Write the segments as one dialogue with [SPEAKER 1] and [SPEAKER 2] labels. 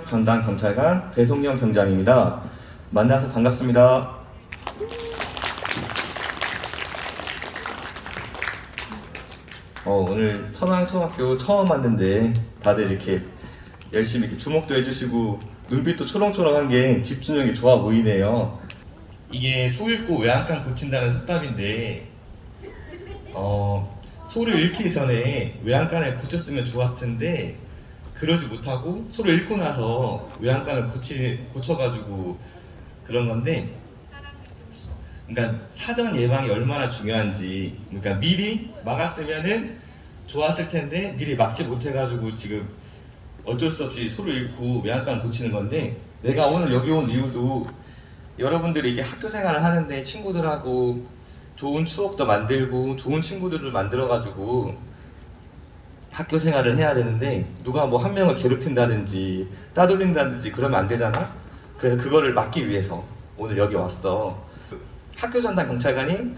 [SPEAKER 1] 전담 경찰관 배송영 경장입니다. 만나서 반갑습니다. 오늘 천왕초등학교 처음 왔는데 다들 이렇게 열심히 이렇게 주목도 해주시고 눈빛도 초롱초롱한 게 집중력이 좋아 보이네요. 이게 소 읽고 외양간 고친다는 속담인데 소를 잃기 전에 외양간을 고쳤으면 좋았을 텐데 그러지 못하고 소를 잃고 나서 외양간을 고쳐가지고 그런 건데, 그러니까 사전 예방이 얼마나 중요한지, 그러니까 미리 막았으면은 좋았을 텐데 미리 막지 못해가지고 지금 어쩔 수 없이 소를 잃고 외양간 고치는 건데, 내가 오늘 여기 온 이유도 여러분들이 이게 학교 생활을 하는데 친구들하고 좋은 추억도 만들고 좋은 친구들을 만들어가지고 학교 생활을 해야 되는데 누가 뭐 한 명을 괴롭힌다든지 따돌린다든지 그러면 안 되잖아? 그래서 그거를 막기 위해서 오늘 여기 왔어. 학교 전담 경찰관이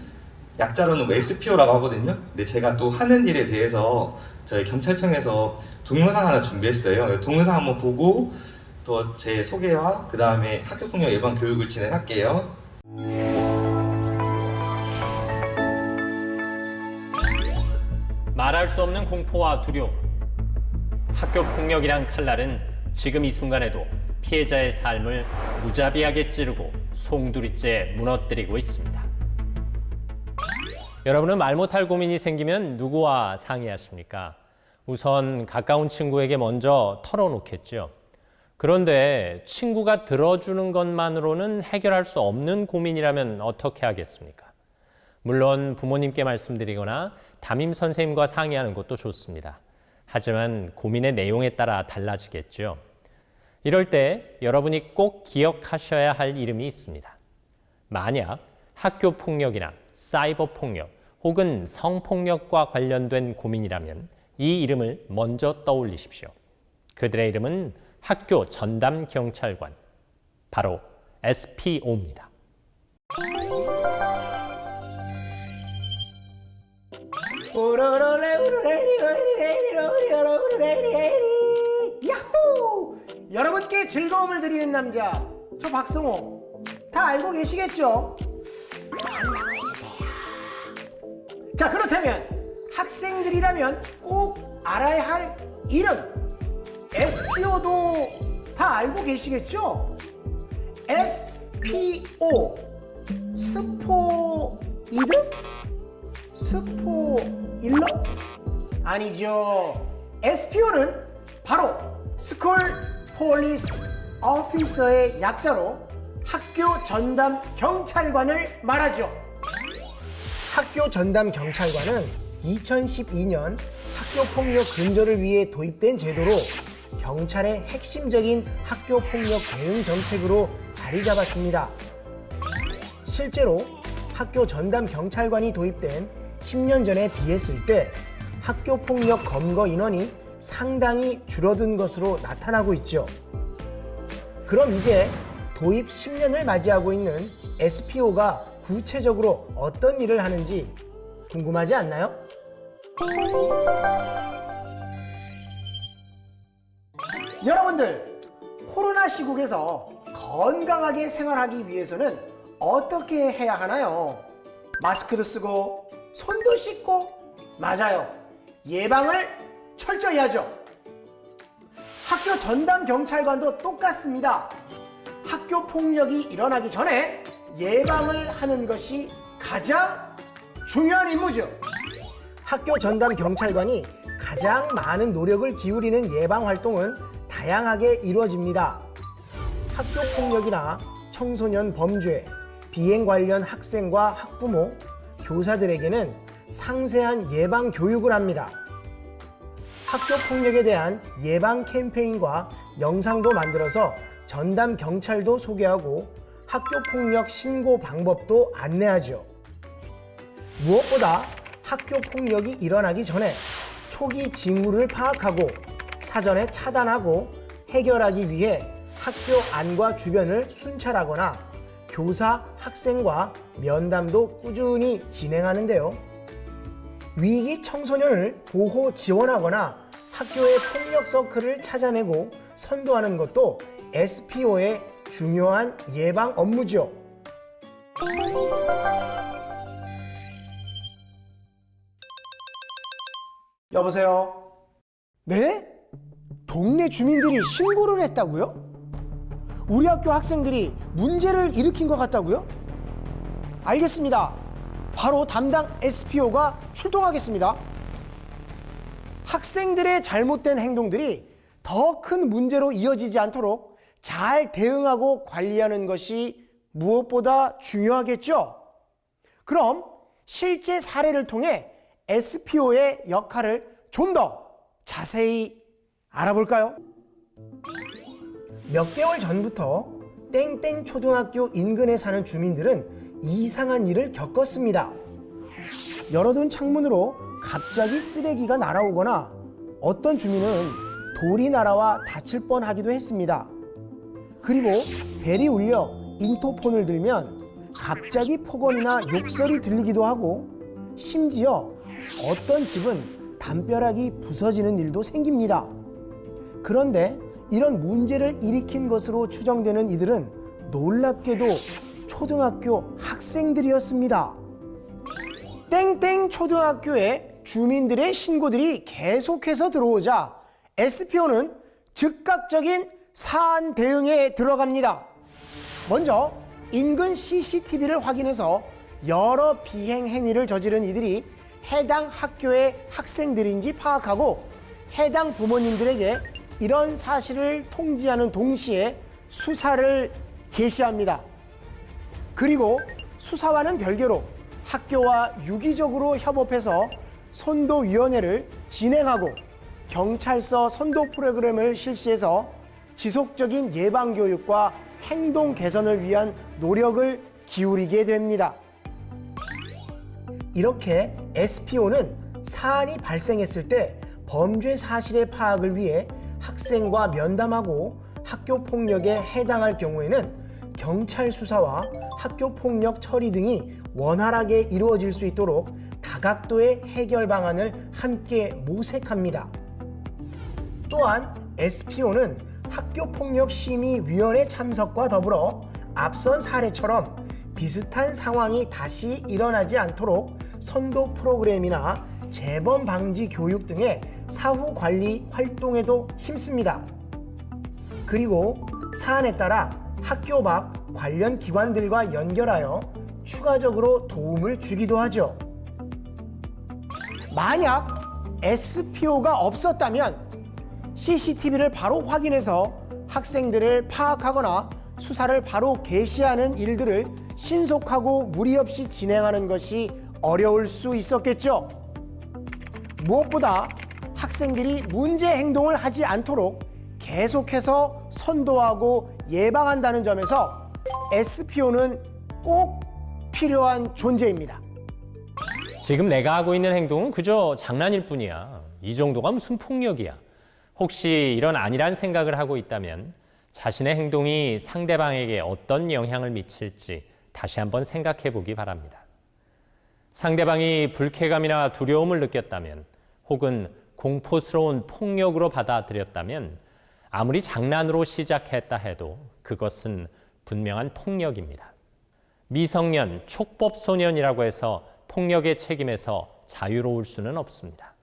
[SPEAKER 1] 약자로는 뭐 SPO라고 하거든요. 근데 제가 또 하는 일에 대해서 저희 경찰청에서 동영상 하나 준비했어요. 동영상 한번 보고 또 제 소개와 그 다음에 학교폭력 예방 교육을 진행할게요.
[SPEAKER 2] 말할 수 없는 공포와 두려움. 학교 폭력이란 칼날은 지금 이 순간에도 피해자의 삶을 무자비하게 찌르고 송두리째 무너뜨리고 있습니다. 여러분은 말 못할 고민이 생기면 누구와 상의하십니까? 우선 가까운 친구에게 먼저 털어놓겠죠. 그런데 친구가 들어주는 것만으로는 해결할 수 없는 고민이라면 어떻게 하겠습니까? 물론 부모님께 말씀드리거나 담임 선생님과 상의하는 것도 좋습니다. 하지만 고민의 내용에 따라 달라지겠죠. 이럴 때 여러분이 꼭 기억하셔야 할 이름이 있습니다. 만약 학교 폭력이나 사이버 폭력 혹은 성폭력과 관련된 고민이라면 이 이름을 먼저 떠올리십시오. 그들의 이름은 학교 전담 경찰관, 바로 SPO입니다.
[SPEAKER 3] 야호! 여러분께 즐거움을 드리는 남자, 저 박성호. 다 알고 계시겠죠? 안녕히 계세요. 자, 그렇다면 학생들이라면 꼭 알아야 할 이름, SPO도 다 알고 계시겠죠? SPO, 스포이드? 스포일러? 아니죠. SPO는 바로 스쿨 폴리스 오피서의 약자로 학교 전담 경찰관을 말하죠. 학교 전담 경찰관은 2012년 학교폭력 근절을 위해 도입된 제도로 경찰의 핵심적인 학교폭력 대응 정책으로 자리 잡았습니다. 실제로 학교 전담 경찰관이 도입된 10년 전에 비했을 때 학교폭력 검거 인원이 상당히 줄어든 것으로 나타나고 있죠. 그럼 이제 도입 10년을 맞이하고 있는 SPO가 구체적으로 어떤 일을 하는지 궁금하지 않나요? 여러분들, 코로나 시국에서 건강하게 생활하기 위해서는 어떻게 해야 하나요? 마스크도 쓰고 손도 씻고, 맞아요, 예방을 철저히 하죠. 학교 전담 경찰관도 똑같습니다. 학교 폭력이 일어나기 전에 예방을 하는 것이 가장 중요한 임무죠. 학교 전담 경찰관이 가장 많은 노력을 기울이는 예방 활동은 다양하게 이루어집니다. 학교 폭력이나 청소년 범죄, 비행 관련 학생과 학부모, 교사들에게는 상세한 예방 교육을 합니다. 학교 폭력에 대한 예방 캠페인과 영상도 만들어서 전담 경찰도 소개하고 학교 폭력 신고 방법도 안내하죠. 무엇보다 학교 폭력이 일어나기 전에 초기 징후를 파악하고 사전에 차단하고 해결하기 위해 학교 안과 주변을 순찰하거나 교사, 학생과 면담도 꾸준히 진행하는데요. 위기 청소년을 보호 지원하거나 학교의 폭력 서클을 찾아내고 선도하는 것도 SPO의 중요한 예방 업무죠. 여보세요? 네? 동네 주민들이 신고를 했다고요? 우리 학교 학생들이 문제를 일으킨 것 같다고요? 알겠습니다. 바로 담당 SPO가 출동하겠습니다. 학생들의 잘못된 행동들이 더 큰 문제로 이어지지 않도록 잘 대응하고 관리하는 것이 무엇보다 중요하겠죠? 그럼 실제 사례를 통해 SPO의 역할을 좀 더 자세히 알아볼까요? 몇 개월 전부터 땡땡 초등학교 인근에 사는 주민들은 이상한 일을 겪었습니다. 열어둔 창문으로 갑자기 쓰레기가 날아오거나 어떤 주민은 돌이 날아와 다칠 뻔하기도 했습니다. 그리고 벨이 울려 인터폰을 들면 갑자기 폭언이나 욕설이 들리기도 하고 심지어 어떤 집은 담벼락이 부서지는 일도 생깁니다. 그런데 이런 문제를 일으킨 것으로 추정되는 이들은 놀랍게도 초등학교 학생들이었습니다. 땡땡 초등학교에 주민들의 신고들이 계속해서 들어오자 SPO는 즉각적인 사안 대응에 들어갑니다. 먼저 인근 CCTV를 확인해서 여러 비행 행위를 저지른 이들이 해당 학교의 학생들인지 파악하고 해당 부모님들에게 이런 사실을 통지하는 동시에 수사를 개시합니다. 그리고 수사와는 별개로 학교와 유기적으로 협업해서 선도위원회를 진행하고 경찰서 선도 프로그램을 실시해서 지속적인 예방교육과 행동 개선을 위한 노력을 기울이게 됩니다. 이렇게 SPO는 사안이 발생했을 때 범죄 사실의 파악을 위해 학생과 면담하고 학교 폭력에 해당할 경우에는 경찰 수사와 학교 폭력 처리 등이 원활하게 이루어질 수 있도록 다각도의 해결 방안을 함께 모색합니다. 또한 SPO는 학교폭력심의위원회 참석과 더불어 앞선 사례처럼 비슷한 상황이 다시 일어나지 않도록 선도 프로그램이나 재범 방지 교육 등의 사후 관리 활동에도 힘씁니다. 그리고 사안에 따라 학교 밖 관련 기관들과 연결하여 추가적으로 도움을 주기도 하죠. 만약 SPO가 없었다면 CCTV를 바로 확인해서 학생들을 파악하거나 수사를 바로 개시하는 일들을 신속하고 무리 없이 진행하는 것이 어려울 수 있었겠죠. 무엇보다 학생들이 문제 행동을 하지 않도록 계속해서 선도하고 예방한다는 점에서 SPO는 꼭 필요한 존재입니다.
[SPEAKER 2] 지금 내가 하고 있는 행동은 그저 장난일 뿐이야. 이 정도가 무슨 폭력이야. 혹시 이런 아니란 생각을 하고 있다면 자신의 행동이 상대방에게 어떤 영향을 미칠지 다시 한번 생각해 보기 바랍니다. 상대방이 불쾌감이나 두려움을 느꼈다면 혹은 공포스러운 폭력으로 받아들였다면 아무리 장난으로 시작했다 해도 그것은 분명한 폭력입니다. 미성년, 촉법소년이라고 해서 폭력의 책임에서 자유로울 수는 없습니다.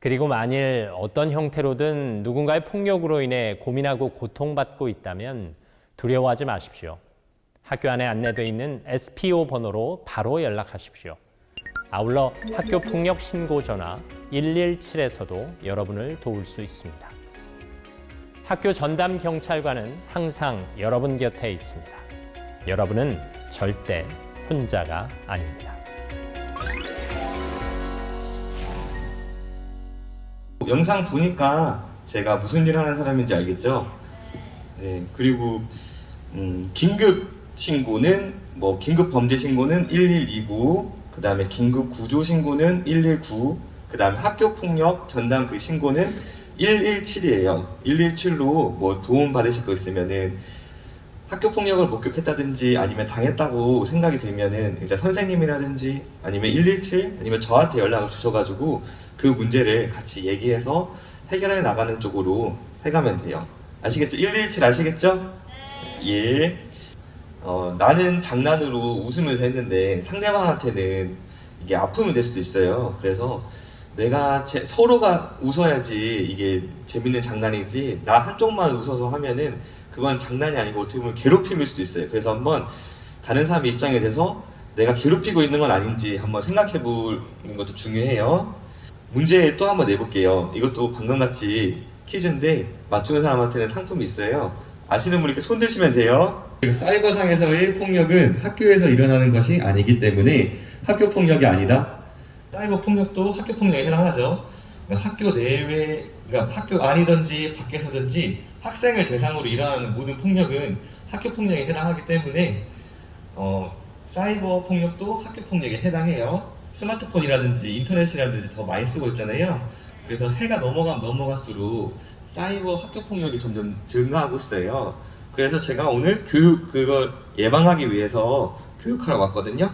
[SPEAKER 2] 그리고 만일 어떤 형태로든 누군가의 폭력으로 인해 고민하고 고통받고 있다면 두려워하지 마십시오. 학교 안에 안내되어 있는 SPO 번호로 바로 연락하십시오. 아울러 학교 폭력 신고 전화 117에서도 여러분을 도울 수 있습니다. 학교 전담 경찰관은 항상 여러분 곁에 있습니다. 여러분은 절대 혼자가 아닙니다.
[SPEAKER 1] 영상 보니까 제가 무슨 일 하는 사람인지 알겠죠? 네, 그리고 긴급 신고는 긴급 범죄 신고는 1129, 그 다음에 긴급 구조 신고는 119, 그 다음에 학교 폭력 전담 그 신고는 117이에요. 117로 도움 받으실 거 있으면은 학교 폭력을 목격했다든지 아니면 당했다고 생각이 들면은 일단 선생님이라든지 아니면 117 아니면 저한테 연락을 주셔가지고 그 문제를 같이 얘기해서 해결해 나가는 쪽으로 해가면 돼요. 아시겠죠? 117 아시겠죠? 1. 나는 장난으로 웃으면서 했는데 상대방한테는 이게 아픔이 될 수도 있어요. 그래서 서로가 웃어야지 이게 재밌는 장난이지, 나 한쪽만 웃어서 하면은 그건 장난이 아니고 어떻게 보면 괴롭힘일 수도 있어요. 그래서 한번 다른 사람의 입장에 대해서 내가 괴롭히고 있는 건 아닌지 한번 생각해 보는 것도 중요해요. 문제 또 한번 내볼게요. 이것도 방금같이 퀴즈인데 맞추는 사람한테는 상품이 있어요. 아시는 분 이렇게 손 드시면 돼요. 사이버상에서의 폭력은 학교에서 일어나는 것이 아니기 때문에 학교 폭력이 아니다. 사이버 폭력도 학교 폭력에 해당하죠. 그러니까 학교 내외, 그러니까 학교 안이든지 밖에서든지 학생을 대상으로 일어나는 모든 폭력은 학교 폭력에 해당하기 때문에 사이버 폭력도 학교 폭력에 해당해요. 스마트폰이라든지 인터넷이라든지 더 많이 쓰고 있잖아요. 그래서 해가 넘어가면 넘어갈수록 사이버 학교 폭력이 점점 증가하고 있어요. 그래서 제가 오늘 그걸 예방하기 위해서 교육하러 왔거든요.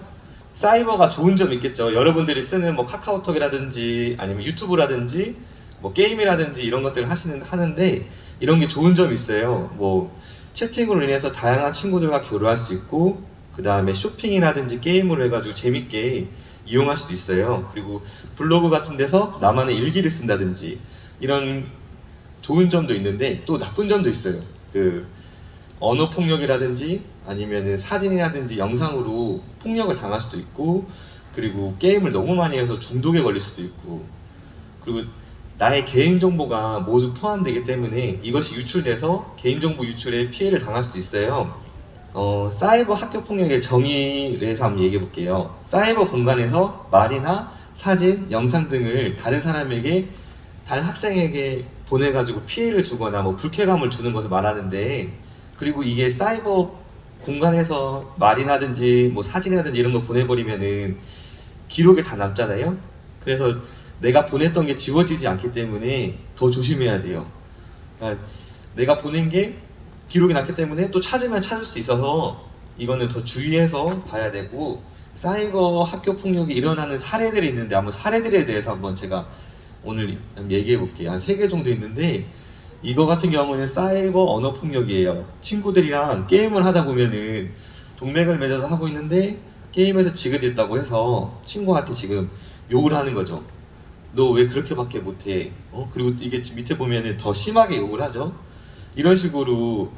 [SPEAKER 1] 사이버가 좋은 점이 있겠죠. 여러분들이 쓰는 뭐 카카오톡이라든지 아니면 유튜브라든지 뭐 게임이라든지 이런 것들을 하는데 이런 게 좋은 점이 있어요. 뭐 채팅으로 인해서 다양한 친구들과 교류할 수 있고, 그 다음에 쇼핑이라든지 게임으로 해가지고 재밌게 이용할 수도 있어요. 그리고 블로그 같은 데서 나만의 일기를 쓴다든지 이런 좋은 점도 있는데 또 나쁜 점도 있어요. 언어 폭력이라든지 아니면은 사진이라든지 영상으로 폭력을 당할 수도 있고, 그리고 게임을 너무 많이 해서 중독에 걸릴 수도 있고, 그리고 나의 개인정보가 모두 포함되기 때문에 이것이 유출돼서 개인정보 유출에 피해를 당할 수도 있어요. 사이버 학교 폭력의 정의를 해서 한번 얘기해 볼게요. 사이버 공간에서 말이나 사진, 영상 등을 다른 학생에게 보내가지고 피해를 주거나 뭐 불쾌감을 주는 것을 말하는데, 그리고 이게 사이버 공간에서 말이라든지 뭐 사진이라든지 이런 거 보내버리면은 기록에 다 남잖아요. 그래서 내가 보냈던 게 지워지지 않기 때문에 더 조심해야 돼요. 그러니까 내가 보낸 게 기록이 났기 때문에 또 찾으면 찾을 수 있어서 이거는 더 주의해서 봐야 되고, 사이버 학교 폭력이 일어나는 사례들이 있는데 한번 사례들에 대해서 한번 제가 오늘 얘기해 볼게요. 한 3개 정도 있는데, 이거 같은 경우는 사이버 언어 폭력이에요. 친구들이랑 게임을 하다 보면은 동맥을 맺어서 하고 있는데 게임에서 지긋했다고 해서 친구한테 지금 욕을 하는 거죠. 너 왜 그렇게밖에 못해? 그리고 이게 밑에 보면은 더 심하게 욕을 하죠. 이런 식으로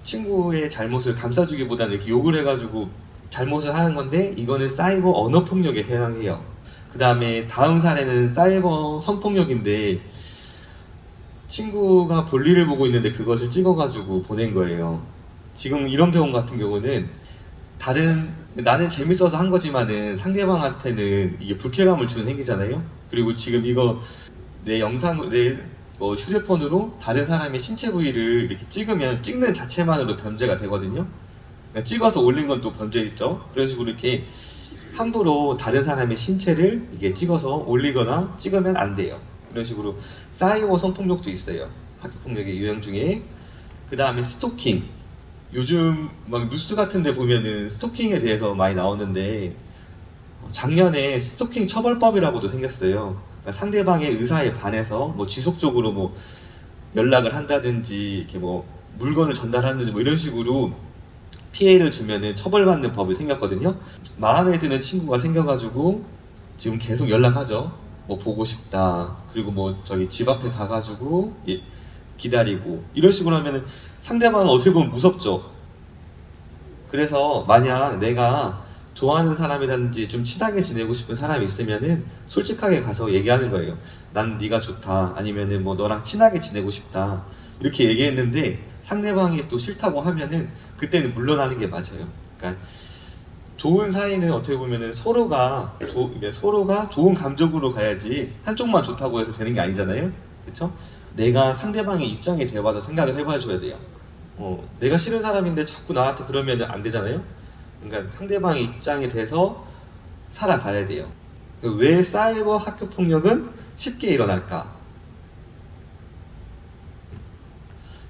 [SPEAKER 1] 친구의 잘못을 감싸주기보다는 이렇게 욕을 해가지고 잘못을 하는 건데, 이거는 사이버 언어 폭력에 해당해요. 그 다음에 다음 사례는 사이버 성폭력인데, 친구가 볼일을 보고 있는데 그것을 찍어가지고 보낸 거예요. 지금 이런 경우 같은 경우는 나는 재밌어서 한 거지만은 상대방한테는 이게 불쾌감을 주는 행위잖아요. 그리고 지금 이거 내 휴대폰으로 다른 사람의 신체 부위를 이렇게 찍는 자체만으로 범죄가 되거든요. 그러니까 찍어서 올린 건 또 범죄있죠. 그런 식으로 이렇게 함부로 다른 사람의 신체를 이게 찍어서 올리거나 찍으면 안 돼요. 이런 식으로 사이버 성폭력도 있어요. 학교 폭력의 유형 중에. 그 다음에 스토킹. 요즘 막 뉴스 같은 데 보면은 스토킹에 대해서 많이 나오는데, 작년에 스토킹 처벌법이라고도 생겼어요. 그러니까 상대방의 의사에 반해서 뭐 지속적으로 뭐 연락을 한다든지 이렇게 뭐 물건을 전달하는지 뭐 이런 식으로 피해를 주면은 처벌받는 법이 생겼거든요. 마음에 드는 친구가 생겨가지고 지금 계속 연락하죠. 뭐 보고 싶다. 그리고 뭐 저기 집 앞에 가가지고 기다리고 이런 식으로 하면은 상대방은 어떻게 보면 무섭죠. 그래서 만약 내가 좋아하는 사람이라든지 좀 친하게 지내고 싶은 사람이 있으면은 솔직하게 가서 얘기하는 거예요. 난 네가 좋다. 아니면은 뭐 너랑 친하게 지내고 싶다. 이렇게 얘기했는데 상대방이 또 싫다고 하면은 그때는 물러나는 게 맞아요. 그러니까 좋은 사이는 어떻게 보면은 서로가 좋은 감정으로 가야지 한쪽만 좋다고 해서 되는 게 아니잖아요. 그렇죠? 내가 상대방의 입장에 대해봐서 생각을 해봐줘야 돼요. 내가 싫은 사람인데 자꾸 나한테 그러면 안 되잖아요. 그러니까 상대방의 입장에 대해서 살아가야 돼요. 왜 사이버 학교 폭력은 쉽게 일어날까?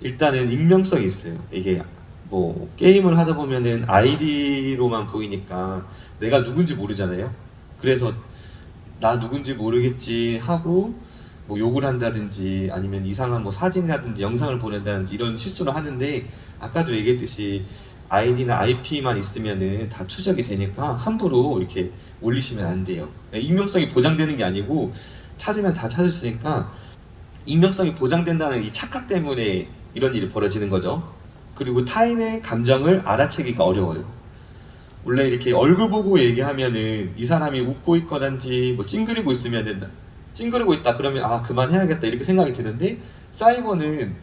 [SPEAKER 1] 일단은 익명성이 있어요. 이게 뭐 게임을 하다 보면은 아이디로만 보이니까 내가 누군지 모르잖아요. 그래서 나 누군지 모르겠지 하고 뭐 욕을 한다든지 아니면 이상한 뭐 사진이라든지 영상을 보낸다든지 이런 실수를 하는데, 아까도 얘기했듯이 아이디나 IP만 있으면은 다 추적이 되니까 함부로 이렇게 올리시면 안 돼요. 익명성이 보장되는 게 아니고 찾으면 다 찾을 수 있으니까, 익명성이 보장된다는 이 착각 때문에 이런 일이 벌어지는 거죠. 그리고 타인의 감정을 알아채기가 어려워요. 원래 이렇게 얼굴 보고 얘기하면은 이 사람이 웃고 있거든지 뭐 찡그리고 있으면은, 찡그리고 있다 그러면 아 그만해야겠다 이렇게 생각이 드는데, 사이버는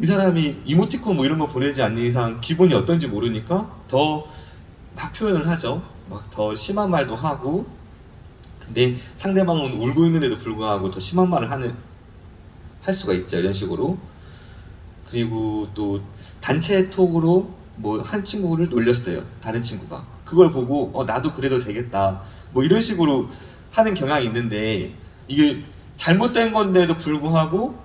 [SPEAKER 1] 이 사람이 이모티콘 뭐 이런 거 보내지 않는 이상 기분이 어떤지 모르니까 더 막 표현을 하죠. 막 더 심한 말도 하고, 근데 상대방은 울고 있는데도 불구하고 더 심한 말을 할 수가 있죠. 이런 식으로. 그리고 또 단체 톡으로 뭐 한 친구를 놀렸어요. 다른 친구가. 그걸 보고 나도 그래도 되겠다 뭐 이런 식으로 하는 경향이 있는데, 이게 잘못된 건데도 불구하고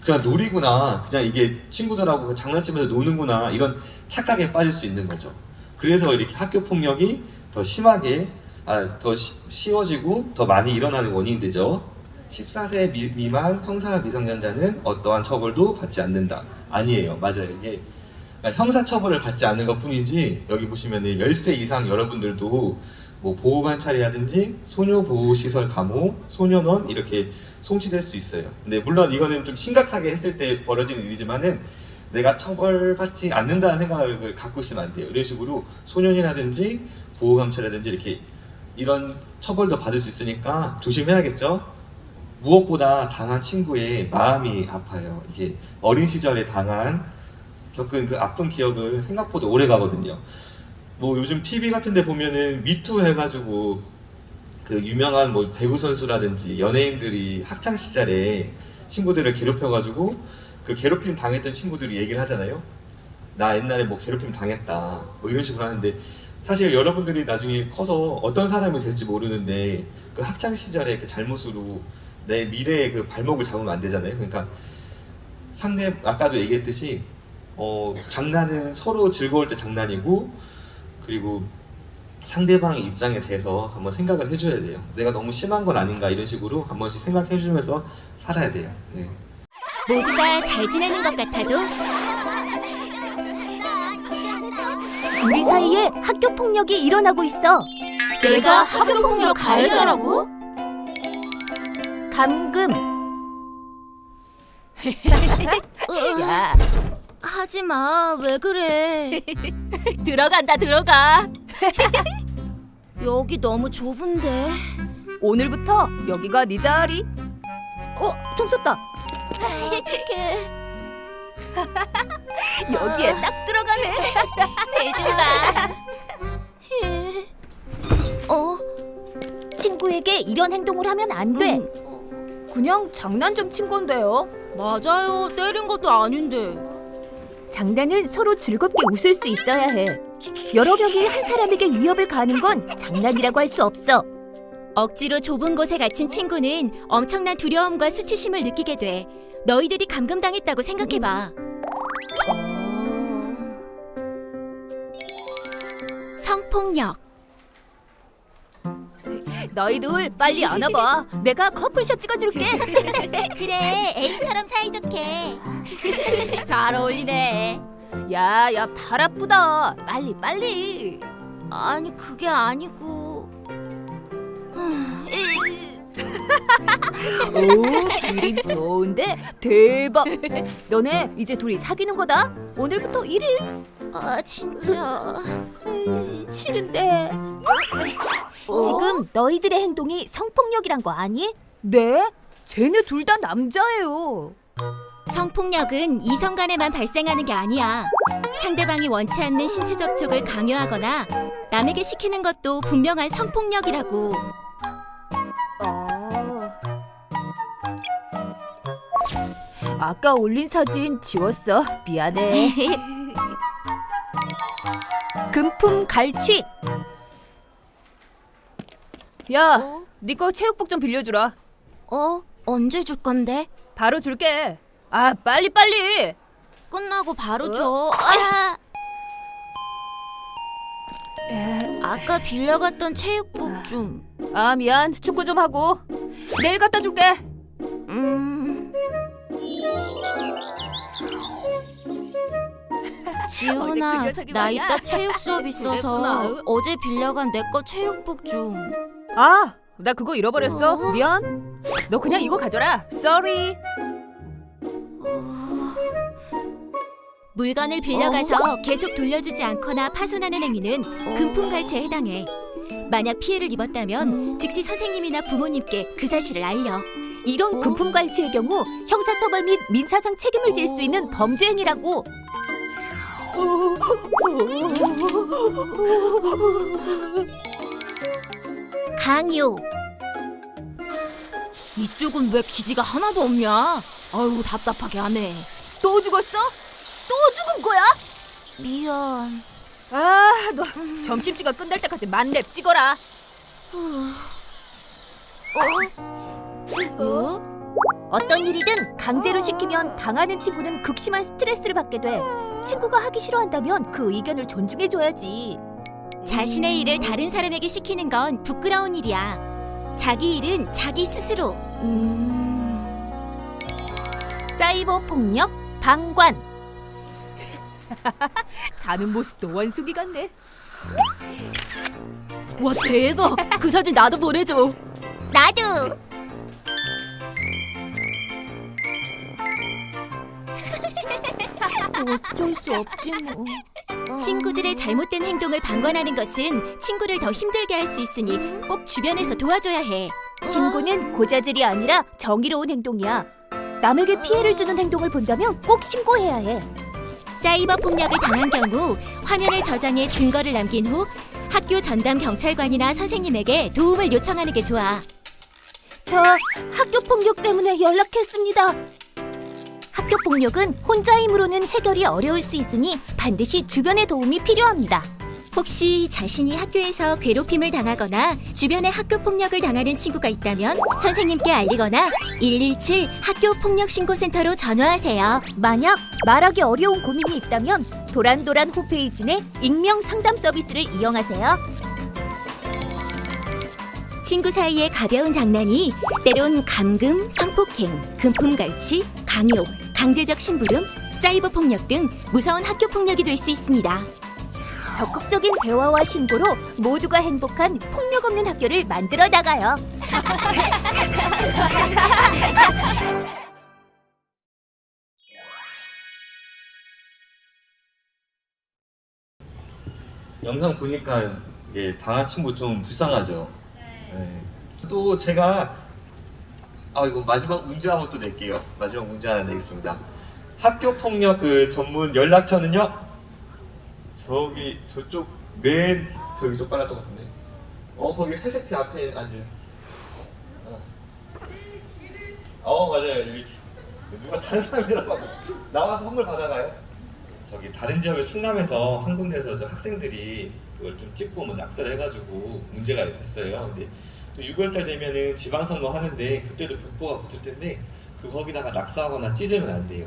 [SPEAKER 1] 그냥 놀이구나, 그냥 이게 친구들하고 장난치면서 노는구나, 이런 착각에 빠질 수 있는 거죠. 그래서 이렇게 학교 폭력이 더 심하게 더 쉬워지고 더 많이 일어나는 원인이 되죠. 14세 미만 형사 미성년자는 어떠한 처벌도 받지 않는다. 아니에요. 맞아요. 이게 형사 처벌을 받지 않는 것 뿐이지, 여기 보시면 10세 이상 여러분들도 뭐 보호관찰이라든지 소녀보호시설 감호, 소년원 이렇게 송치될 수 있어요. 근데 물론 이거는 좀 심각하게 했을 때 벌어지는 일이지만은 내가 처벌받지 않는다는 생각을 갖고 있으면 안 돼요. 이런 식으로 소년이라든지 보호감찰이라든지 이렇게 이런 처벌도 받을 수 있으니까 조심해야겠죠. 무엇보다 당한 친구의 마음이 아파요. 이게 어린 시절에 겪은 그 아픈 기억은 생각보다 오래 가거든요. 뭐 요즘 TV 같은 데 보면은 미투 해가지고 그 유명한 뭐 배구 선수라든지 연예인들이 학창 시절에 친구들을 괴롭혀가지고 그 괴롭힘 당했던 친구들이 얘기를 하잖아요. 나 옛날에 뭐 괴롭힘 당했다 뭐 이런 식으로 하는데, 사실 여러분들이 나중에 커서 어떤 사람이 될지 모르는데 그 학창 시절의 그 잘못으로 내 미래의 그 발목을 잡으면 안 되잖아요. 그러니까 아까도 얘기했듯이 장난은 서로 즐거울 때 장난이고, 그리고 상대방의 입장에 대해서 한번 생각을 해줘야 돼요. 내가 너무 심한 건 아닌가, 이런 식으로 한 번씩 생각해주면서 살아야 돼요. 네.
[SPEAKER 4] 모두가 잘 지내는 것 같아도 우리 사이에 학교 폭력이 일어나고 있어. 내가 학교 폭력 가해자라고? 감금. 야, 하지 마. 왜 그래? 들어가. 여기 너무 좁은데.
[SPEAKER 5] 오늘부터 여기가 네 자리. 총 쳤다.
[SPEAKER 4] 어떡해.
[SPEAKER 5] 여기에 딱 들어가네.
[SPEAKER 4] 제주가. 친구에게 이런 행동을 하면 안 돼.
[SPEAKER 5] 그냥 장난 좀 친 건데요.
[SPEAKER 4] 맞아요. 때린 것도 아닌데.
[SPEAKER 5] 장난은 서로 즐겁게 웃을 수 있어야 해. 여러 명이 한 사람에게 위협을 가하는 건 장난이라고 할 수 없어.
[SPEAKER 4] 억지로 좁은 곳에 갇힌 친구는 엄청난 두려움과 수치심을 느끼게 돼. 너희들이 감금당했다고 생각해봐. 성폭력.
[SPEAKER 5] 너희 둘 빨리 안아봐. 내가 커플샷 찍어줄게.
[SPEAKER 4] 그래, A처럼 사이좋게.
[SPEAKER 5] 잘 어울리네. 야, 발 아프다. 빨리.
[SPEAKER 4] 아니, 그게 아니고.
[SPEAKER 5] 오, 그림 좋은데 대박. 너네 이제 둘이 사귀는 거다. 오늘부터 1일.
[SPEAKER 4] 진짜.
[SPEAKER 5] 싫은데.
[SPEAKER 4] 지금 너희들의 행동이 성폭력이란 거 아니?
[SPEAKER 5] 네? 쟤네 둘 다 남자예요.
[SPEAKER 4] 성폭력은 이성 간에만 발생하는 게 아니야. 상대방이 원치 않는 신체 접촉을 강요하거나 남에게 시키는 것도 분명한 성폭력이라고.
[SPEAKER 5] 아까 올린 사진 지웠어. 미안해.
[SPEAKER 4] 금품 갈취.
[SPEAKER 5] 야, 네 거 체육복 좀 빌려주라.
[SPEAKER 4] 언제 줄 건데?
[SPEAKER 5] 바로 줄게. 빨리.
[SPEAKER 4] 끝나고 바로 줘. 아까 빌려갔던 체육복 좀.
[SPEAKER 5] 미안. 축구 좀 하고. 내일 갖다 줄게.
[SPEAKER 4] 지훈아,
[SPEAKER 5] 어제 그 녀석이
[SPEAKER 4] 나
[SPEAKER 5] 말이야.
[SPEAKER 4] 이따 체육 수업 있어서
[SPEAKER 5] 그랬구나.
[SPEAKER 4] 어제 빌려간 내 거 체육복 좀.
[SPEAKER 5] 아, 나 그거 잃어버렸어. 미안. 너 그냥 이거 가져라. Sorry.
[SPEAKER 4] 물건을 빌려가서 계속 돌려주지 않거나 파손하는 행위는 금품갈취에 해당해. 만약 피해를 입었다면 즉시 선생님이나 부모님께 그 사실을 알려.
[SPEAKER 5] 이런 금품 갈취의 경우 형사처벌 및 민사상 책임을 질 수 있는 범죄 행위라고.
[SPEAKER 4] 강요. 이쪽은 왜 기지가 하나도 없냐? 아유, 답답하게 하네.
[SPEAKER 5] 또 죽었어? 또 죽은 거야?
[SPEAKER 4] 미안.
[SPEAKER 5] 아, 너 점심시간 끝날 때까지 만렙 찍어라. 어떤 일이든 강제로 시키면 당하는 친구는 극심한 스트레스를 받게 돼. 친구가 하기 싫어한다면 그 의견을 존중해줘야지.
[SPEAKER 4] 자신의 일을 다른 사람에게 시키는 건 부끄러운 일이야. 자기 일은 자기 스스로.
[SPEAKER 5] 사이버 폭력 방관. 자는 모습도 원숭이 같네.
[SPEAKER 4] 와, 대박. 그 사진 나도 보내줘. 나도.
[SPEAKER 5] 어쩔 수 없지 뭐.
[SPEAKER 4] 친구들의 잘못된 행동을 방관하는 것은 친구를 더 힘들게 할 수 있으니 꼭 주변에서 도와줘야 해.
[SPEAKER 5] 친구는 고자질이 아니라 정의로운 행동이야. 남에게 피해를 주는 행동을 본다면 꼭 신고해야 해.
[SPEAKER 4] 사이버 폭력을 당한 경우 화면을 저장해 증거를 남긴 후 학교 전담 경찰관이나 선생님에게 도움을 요청하는 게 좋아.
[SPEAKER 5] 저 학교 폭력 때문에 연락했습니다. 학교 폭력은 혼자 힘으로는 해결이 어려울 수 있으니 반드시 주변의 도움이 필요합니다.
[SPEAKER 4] 혹시 자신이 학교에서 괴롭힘을 당하거나 주변에 학교 폭력을 당하는 친구가 있다면 선생님께 알리거나 117 학교 폭력 신고센터로 전화하세요.
[SPEAKER 5] 만약 말하기 어려운 고민이 있다면 도란도란 홈페이지 내 익명 상담 서비스를 이용하세요.
[SPEAKER 4] 친구 사이의 가벼운 장난이 때론 감금, 성폭행, 금품갈취, 강요, 강제적 심부름, 사이버 폭력 등 무서운 학교 폭력이 될 수 있습니다.
[SPEAKER 5] 적극적인 대화와 신고로 모두가 행복한 폭력 없는 학교를 만들어 나가요.
[SPEAKER 1] 영상 보니까 이게 당한 친구 좀 불쌍하죠. 네. 또 제가 이거 마지막 문제 한번 또 낼게요. 마지막 문제 하나 내겠습니다. 학교 폭력 그 전문 연락처는요? 저기 저쪽 맨 저기 쪽 빨랐던 것 같은데. 거기 회색 티 앞에 앉은. 맞아요. 여기 누가 다른 사람이 나와서 선물 받아가요? 저기 다른 지역의 충남에서 한 군데에서 저 학생들이 그걸 좀 찍고 뭐 낙서를 해가지고 문제가 됐어요. 근데 또 6월달 되면은 지방선거 하는데 그때도 벽보가 붙을 텐데 거기다가 낙서하거나 찢으면 안 돼요.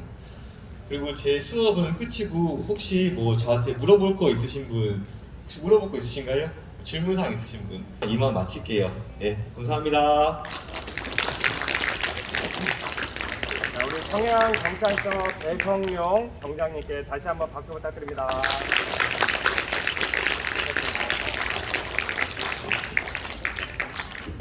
[SPEAKER 1] 그리고 제 수업은 끝이고 혹시 뭐 저한테 물어볼 거 있으신 분 혹시 물어볼 거 있으신가요? 질문사항 있으신 분 이만 마칠게요. 네, 감사합니다.
[SPEAKER 6] 자, 우리 청양경찰서 배성용 경장님께 다시 한번 박수 부탁드립니다.